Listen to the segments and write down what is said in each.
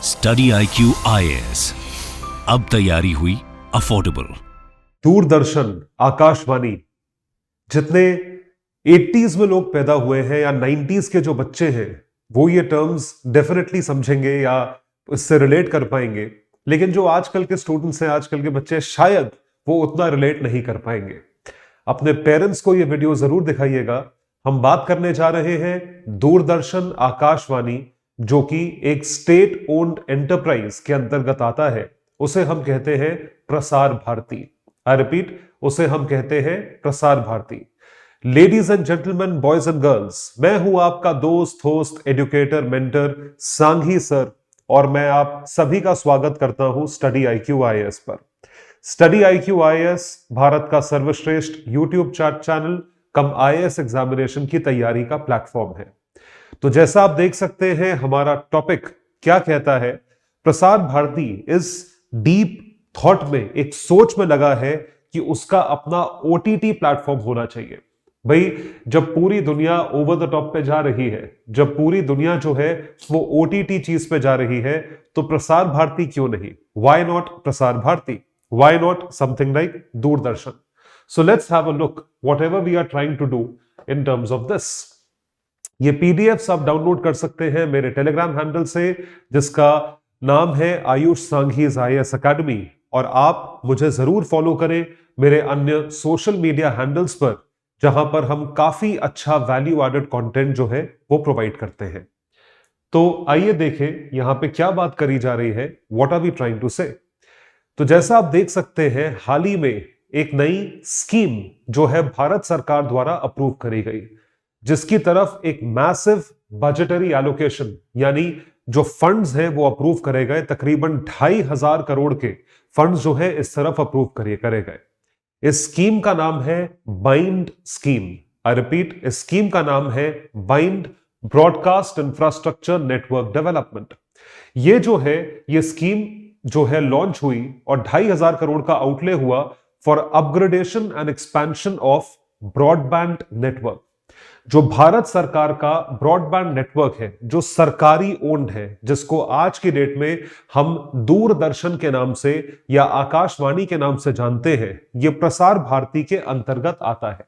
Study IQ IAS, अब तैयारी हुई अफोर्डेबल। दूरदर्शन, आकाशवाणी, जितने 80s में लोग पैदा हुए हैं या 90s के जो बच्चे हैं वो ये टर्म्स डेफिनेटली समझेंगे या इससे रिलेट कर पाएंगे, लेकिन जो आजकल के स्टूडेंट्स हैं, आजकल के बच्चे, शायद वो उतना रिलेट नहीं कर पाएंगे। अपने पेरेंट्स को ये वीडियो जरूर दिखाइएगा। हम बात करने जा रहे हैं दूरदर्शन आकाशवाणी, जो कि एक स्टेट ओन्ड एंटरप्राइज के अंतर्गत आता है। उसे हम कहते हैं प्रसार भारती। आई रिपीट, उसे हम कहते हैं Prasar Bharati. Ladies and gentleman, boys and girls, मैं हूं आपका दोस्त, host, educator, mentor Sanghi sir, और मैं आप सभी का स्वागत करता हूं स्टडी IQ IAS पर। स्टडी IQ IAS भारत का सर्वश्रेष्ठ YouTube channel cum IAS examination की तैयारी का प्लेटफॉर्म है। तो जैसा आप देख सकते हैं, हमारा टॉपिक क्या कहता है, प्रसार भारती इस डीप थॉट में, एक सोच में लगा है कि उसका अपना OTT प्लेटफॉर्म होना चाहिए। भाई, जब पूरी दुनिया ओवर द टॉप पे जा रही है, जब पूरी दुनिया जो है वो OTT चीज पे जा रही है, तो प्रसार भारती क्यों नहीं? Why not Prasar Bharati? Why not something like Doordarshan? So let's have a look whatever we are trying to do in terms of this. ये PDFs आप डाउनलोड कर सकते हैं मेरे टेलीग्राम हैंडल से, जिसका नाम है आयुष सांघीज IAS अकेडमी, और आप मुझे जरूर फॉलो करें मेरे अन्य सोशल मीडिया हैंडल्स पर, जहां पर हम काफी अच्छा वैल्यू एडेड कंटेंट जो है वो प्रोवाइड करते हैं। तो आइए देखें यहां पे क्या बात करी जा रही है, what are we trying to say. तो जैसा आप देख सकते हैं, हाल ही में एक नई स्कीम जो है भारत सरकार द्वारा अप्रूव करी गई, जिसकी तरफ एक मैसिव बजटरी एलोकेशन, यानी जो फंड्स हैं वो अप्रूव करे गए। तकरीबन 2,500 करोड़ के फंड्स जो है इस तरफ अप्रूव करे गए। इस स्कीम का नाम है बाइंड स्कीम। आई रिपीट, इस स्कीम का नाम है bind broadcast infrastructure network development. ये जो है, ये स्कीम जो है लॉन्च हुई और 2,500 करोड़ का आउटले हुआ for upgradation and expansion of broadband network. जो भारत सरकार का ब्रॉडबैंड नेटवर्क है, जो सरकारी ओन्ड है, जिसको आज की डेट में हम दूरदर्शन के नाम से या आकाशवाणी के नाम से जानते हैं, यह प्रसार भारती के अंतर्गत आता है।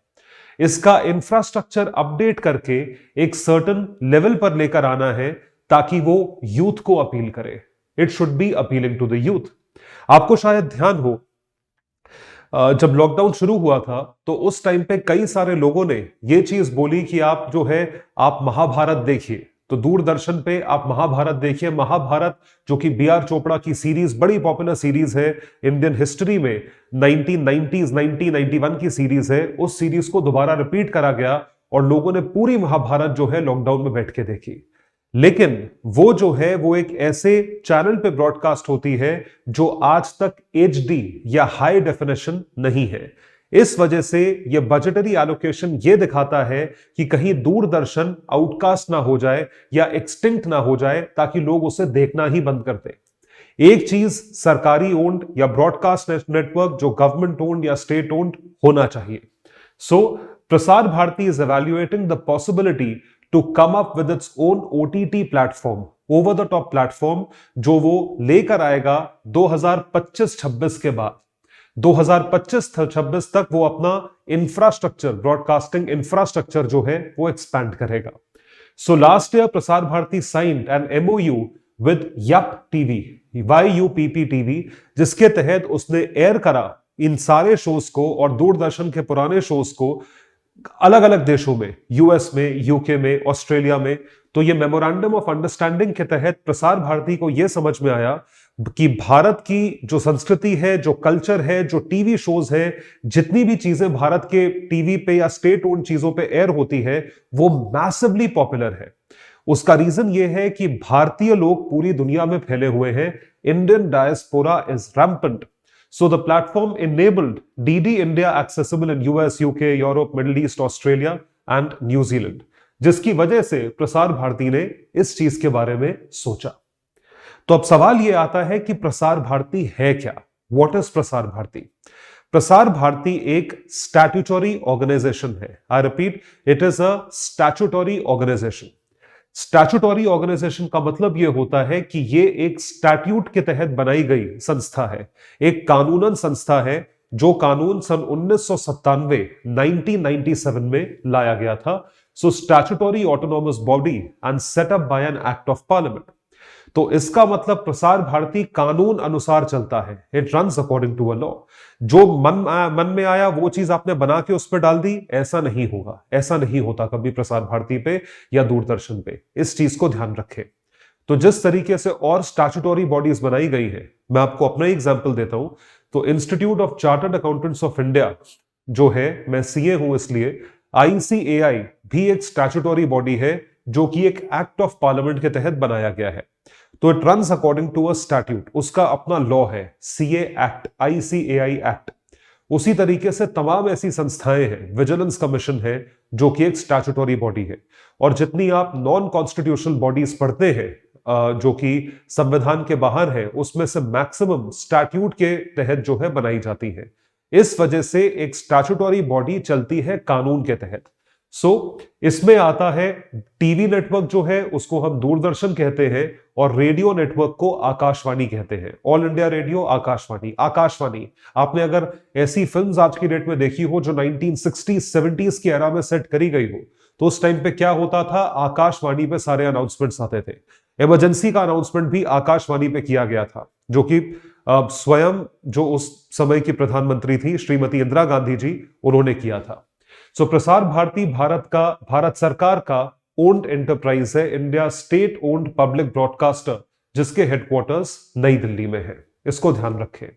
इसका इंफ्रास्ट्रक्चर अपडेट करके एक सर्टेन लेवल पर लेकर आना है, ताकि वो यूथ को अपील करे। It should be appealing to the youth. आपको शायद ध्यान हो, जब लॉकडाउन शुरू हुआ था तो उस टाइम पे कई सारे लोगों ने ये चीज बोली कि आप जो है, आप महाभारत देखिए। तो दूरदर्शन पे आप महाभारत देखिए। महाभारत, जो कि BR चोपड़ा की सीरीज, बड़ी पॉपुलर सीरीज है इंडियन हिस्ट्री में, 1990s 1991 की सीरीज है। उस सीरीज को दोबारा रिपीट करा गया और लोगों ने पूरी महाभारत जो है लॉकडाउन में बैठ के देखी। लेकिन वो जो है वो एक ऐसे चैनल पे ब्रॉडकास्ट होती है जो आज तक HD या हाई डेफिनेशन नहीं है। इस वजह से ये बजटरी एलोकेशन ये दिखाता है कि कहीं दूरदर्शन आउटकास्ट ना हो जाए या एक्सटिंक्ट ना हो जाए, ताकि लोग उसे देखना ही बंद कर दें। एक चीज सरकारी ओन्ड या ब्रॉडकास्ट नेटवर्क जो गवर्नमेंट ओन्ड या स्टेट ओन्ड होना चाहिए। So Prasar Bharati is evaluating the possibility to come up with its own OTT platform, over the top platform, जो वो लेकर आएगा 2025-26 के बाद। 2025-26 तक वो अपना इंफ्रास्ट्रक्चर, ब्रॉडकास्टिंग इंफ्रास्ट्रक्चर जो है वो एक्सपैंड करेगा। सो last year Prasar Bharati signed an MOU with YUP TV, YUPP TV, जिसके तहत उसने एयर करा इन सारे शोज को और दूरदर्शन के पुराने शोज को अलग अलग देशों में, US में, UK में, ऑस्ट्रेलिया में। तो ये मेमोरेंडम ऑफ अंडरस्टैंडिंग के तहत प्रसार भारती को यह समझ में आया कि भारत की जो संस्कृति है, जो कल्चर है, जो टीवी शोज है, जितनी भी चीजें भारत के टीवी पे या स्टेट ओन्ड चीजों पे एयर होती है, वो मैसिवली पॉपुलर है। उसका रीजन ये है कि भारतीय लोग पूरी दुनिया में फैले हुए हैं। Indian diaspora is rampant. So the platform enabled DD India accessible in US, UK, Europe, Middle East, Australia and New Zealand, जिसकी वजह से प्रसार भारती ने इस चीज के बारे में सोचा। तो अब सवाल यह आता है कि प्रसार भारती है क्या? What is Prasar Bharati? प्रसार भारती एक स्टैट्यूटरी ऑर्गेनाइजेशन है। I repeat, it is a statutory organisation. Statutory organisation का मतलब यह होता है कि ये एक स्टैट्यूट के तहत बनाई गई संस्था है, एक कानूनन संस्था है, जो कानून सन 1997 में लाया गया था। So statutory autonomous body and setup by an act of parliament. तो इसका मतलब प्रसार भारती कानून अनुसार चलता है, it runs according to a law. जो मन में आया वो चीज आपने बना के उस पर डाल दी, ऐसा नहीं होगा, ऐसा नहीं होता कभी प्रसार भारती पे या दूरदर्शन पे। इस चीज को ध्यान रखें। तो जिस तरीके से और स्टैट्यूटरी बॉडीज बनाई गई है, मैं आपको अपना एग्जांपल देता हूं। तो institute of chartered accountants of India जो है, मैं सीए हूं इसलिए, आईसीएआई भी एक स्टैट्यूटरी बॉडी है जो कि एक एक्ट ऑफ पार्लियामेंट के तहत बनाया गया है। तो it runs according to a statute, उसका अपना लॉ है, सीए एक्ट, आईसीएआई एक्ट। उसी तरीके से तमाम ऐसी संस्थाएं हैं, विजिलेंस कमीशन है जो कि एक स्टैट्यूटरी बॉडी है। और जितनी आप नॉन कॉन्स्टिट्यूशनल बॉडीज पढ़ते हैं जो कि संविधान के बाहर है, उसमें से मैक्सिमम स्टैट्यूट के तहत जो है बनाई जाती है। इस वजह से एक स्टैट्यूटरी बॉडी चलती है कानून के तहत। इसमें आता है टीवी नेटवर्क जो है उसको हम दूरदर्शन कहते हैं, और रेडियो नेटवर्क को आकाशवाणी कहते हैं। All India radio, Akashvani. Akashvani, आपने अगर ऐसी फिल्म्स आज की डेट में देखी हो जो 1960s 70s की एरा में सेट करी गई हो, तो उस टाइम पे क्या होता था, आकाशवाणी पे सारे अनाउंसमेंट्स आते थे। इमरजेंसी का अनाउंसमेंट भी आकाशवाणी पे किया गया था, जो कि स्वयं जो उस समय की प्रधानमंत्री थी श्रीमती इंदिरा गांधी जी, उन्होंने किया था। सो प्रसार भारती भारत सरकार का ओन्ड एंटरप्राइज है, India state owned public broadcaster, जिसके हेडक्वार्टर्स नई दिल्ली में है। इसको ध्यान रखें।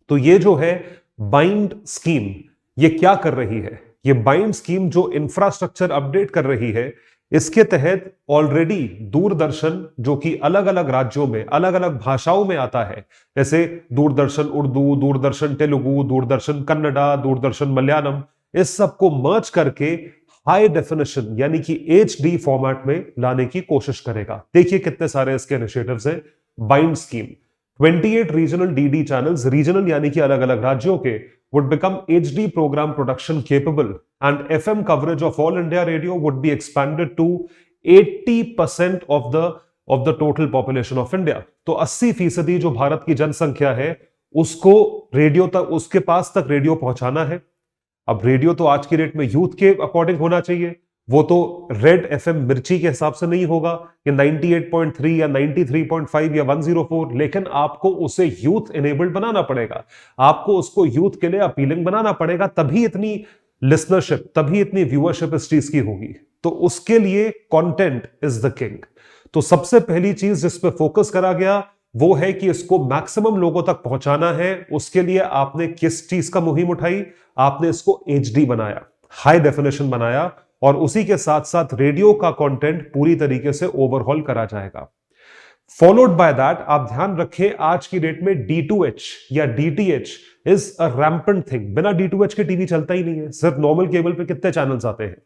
तो ये जो है बाइंड स्कीम, ये क्या कर रही है? ये बाइंड स्कीम जो इंफ्रास्ट्रक्चर अपडेट कर रही है, इसके तहत ऑलरेडी दूरदर्शन, जो कि अलग अलग राज्यों में अलग अलग भाषाओं में आता है, जैसे दूरदर्शन उर्दू, दूरदर्शन तेलुगु, दूरदर्शन कन्नड़ा, दूरदर्शन मलयालम, इस सबको मर्ज करके हाई डेफिनेशन यानी कि HD फॉर्मेट में लाने की कोशिश करेगा। देखिए कितने सारे इसके इनिशिएटिव्स हैं। Bind scheme, 28 regional DD channels, regional यानी कि अलग अलग राज्यों के, would become HD program production capable and FM coverage of all India radio would be expanded to 80% of the total population of India। तो 80% जो भारत की जनसंख्या है उसको रेडियो तक, उसके पास तक रेडियो पहुंचाना है। अब रेडियो तो आज की डेट में यूथ के अकॉर्डिंग होना चाहिए, वो तो रेड FM मिर्ची के हिसाब से नहीं होगा, या 98.3 या 93.5 या 104, लेकिन आपको उसे यूथ इनेबल्ड बनाना पड़ेगा, आपको उसको यूथ के लिए अपीलिंग बनाना पड़ेगा, तभी इतनी लिसनरशिप, तभी इतनी व्यूअरशिप इस चीज की होगी। तो उसके लिए कंटेंट इज द किंग। तो सबसे पहली चीज जिस पे फोकस करा गया वो है कि इसको मैक्सिमम लोगों तक पहुंचाना है। उसके लिए आपने किस चीज का मुहिम उठाई? आपने इसको HD बनाया, हाई डेफिनेशन बनाया, और उसी के साथ साथ रेडियो का कंटेंट पूरी तरीके से ओवरहॉल करा जाएगा। फॉलोड बाय दैट, आप ध्यान रखें, आज की डेट में D2H या DTH is a rampant thing. बिना D2H के टीवी चलता ही नहीं है। सिर्फ नॉर्मल केबल पे कितने चैनल्स आते हैं?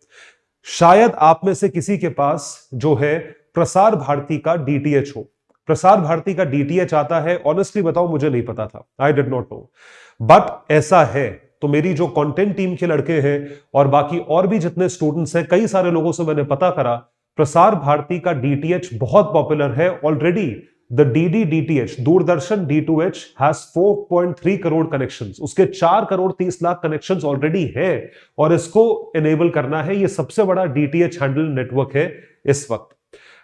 शायद आप में से किसी के पास जो है प्रसार भारती का DTH हो। प्रसार भारती का DTH आता है, ऑनेस्टली बताओ मुझे नहीं पता था, I did not know, but ऐसा है। तो मेरी जो कंटेंट टीम के लड़के हैं और बाकी और भी जितने स्टूडेंट्स हैं, कई सारे लोगों से मैंने पता करा, प्रसार भारती का DTH बहुत पॉपुलर है already. The DD DTH, Doordarshan D2H has 4.3 crore connections, उसके 4 करोड़ 30 लाख कनेक्शंस ऑलरेडी है, और इसको इनेबल करना है। ये सबसे बड़ा DTH हैंडल नेटवर्क है इस वक्त।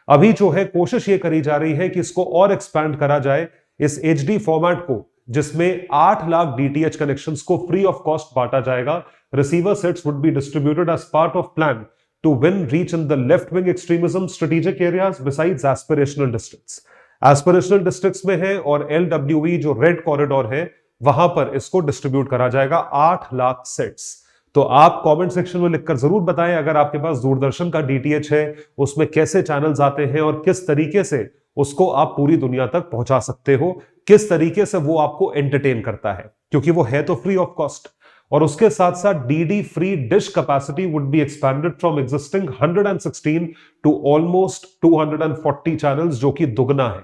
अभी जो है कोशिश ये करी जा रही है कि इसको और एक्सपैंड करा जाए, इस HD फॉर्मेट को, जिसमें 8 लाख DTH कनेक्शंस को फ्री ऑफ कॉस्ट बांटा जाएगा। Receiver sets would be distributed as part of plan to win reach in the left wing extremism strategic areas besides aspirational districts. Aspirational districts में है, और LWE जो red corridor है वहां पर इसको डिस्ट्रीब्यूट करा जाएगा 8 लाख सेट्स। तो आप कमेंट सेक्शन में लिखकर जरूर बताएं, अगर आपके पास दूरदर्शन का DTH है, उसमें कैसे चैनल्स आते हैं और किस तरीके से उसको आप पूरी दुनिया तक पहुंचा सकते हो, किस तरीके से वो आपको एंटरटेन करता है, क्योंकि वो है तो फ्री ऑफ कॉस्ट। और उसके साथ साथ DD free dish capacity would be expanded from existing 116 to almost 240 channels, जो कि दुगना है।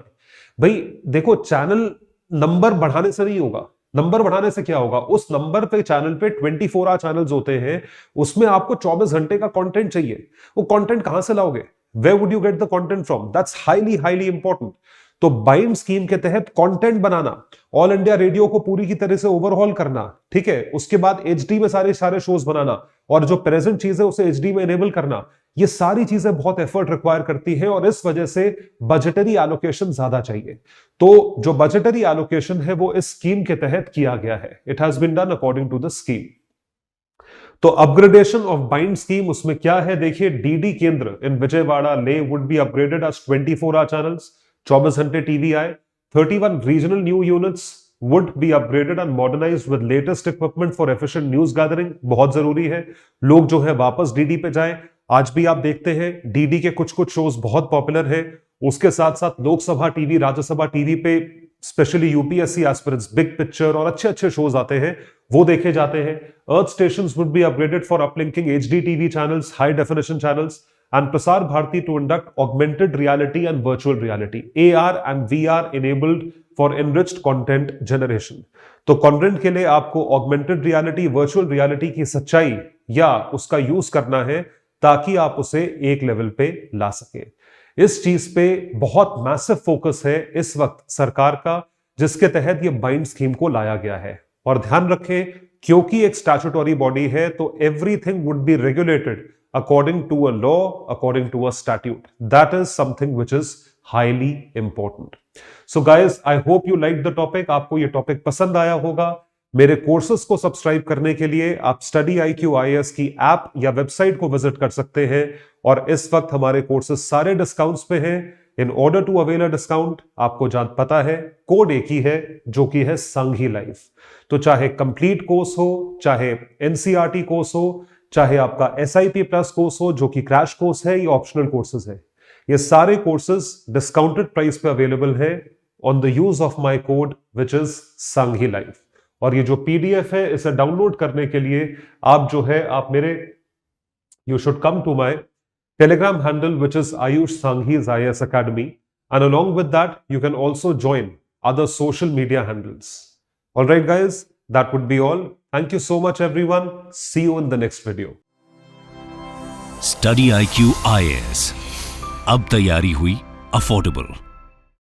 भाई देखो, चैनल नंबर बढ़ाने से नहीं होगा। नंबर बढ़ाने से क्या होगा? उस नंबर पे चैनल पे 24 आवर चैनल्स होते हैं, उसमें आपको 24 घंटे का कंटेंट चाहिए। वो कंटेंट कहां से लाओगे? Where would you get the content from? That's highly highly important. तो बाइंड स्कीम के तहत कंटेंट बनाना, ऑल इंडिया रेडियो को पूरी की तरह से ओवरहॉल करना, ठीक है, उसके बाद एचडी में सारे शोज बनाना, और जो प्रेजेंट चीज है उसे एचडी में एनेबल करना, ये सारी चीजें बहुत एफर्ट रिक्वायर करती हैं, और इस वजह से बजटरी एलोकेशन ज्यादा चाहिए। तो जो बजटरी एलोकेशन है वो इस स्कीम के तहत किया गया है। It has been done according to the scheme. तो अपग्रेडेशन ऑफ बाइंड स्कीम, उसमें क्या है देखिए, डीडी केंद्र इन विजयवाड़ा ले would be upgraded as 24 hour channels, 24 घंटे टीवी आए। 31 regional new units would be upgraded and modernized with latest equipment for efficient news gathering। बहुत जरूरी है लोग जो है वापस डीडी पे जाएं। आज भी आप देखते हैं डीडी के कुछ कुछ शोज बहुत पॉपुलर हैं। उसके साथ साथ लोकसभा टीवी, राज्यसभा टीवी पे specially UPSC aspirants, big picture और अच्छे अच्छे शोज आते हैं, वो देखे जाते हैं। Earth stations would be upgraded for uplinking HD TV channels, high definition channels, and Prasar Bharati to conduct augmented reality and virtual reality, AR and VR enabled for enriched content generation। तो content के लिए आपको augmented reality, virtual reality की सच्चाई या उसका use करना है ताकि आप उसे एक लेवल पे ला सके। इस चीज पे बहुत मैसिव फोकस है इस वक्त सरकार का, जिसके तहत ये बाइंड स्कीम को लाया गया है। और ध्यान रखें, क्योंकि एक स्टैट्यूटरी बॉडी है तो everything would be regulated according to a law, according to a statute। That is something which is highly important। So guys, I hope you liked the topic। आपको ये टॉपिक पसंद आया होगा। मेरे कोर्सेज को subscribe करने के लिए आप स्टडी IQ IAS की ऐप या वेबसाइट को विजिट कर सकते हैं, और इस वक्त हमारे कोर्सेज सारे डिस्काउंट्स पे हैं। In order to avail a discount, आपको जान पता है कोड एक ही है, जो कि है संघी लाइफ। तो चाहे कंप्लीट कोर्स हो, चाहे एनसीईआरटी कोर्स हो, चाहे आपका SIP प्लस कोर्स हो जो कि क्रैश कोर्स है, ये ऑप्शनल कोर्सेज है, ये सारे कोर्सेज डिस्काउंटेड प्राइस पे अवेलेबल है on the use of my code which is Sanghi life. और ये जो PDF है, इसे डाउनलोड करने के लिए आप जो है, आप मेरे you should come to my Telegram handle which is Ayush Sanghi's IAS Academy, and along with that you can also join other social media handles। All right guys, that would be all। Thank you so much everyone। See you in the next video। Study IQ IAS, अब तैयारी हुई affordable.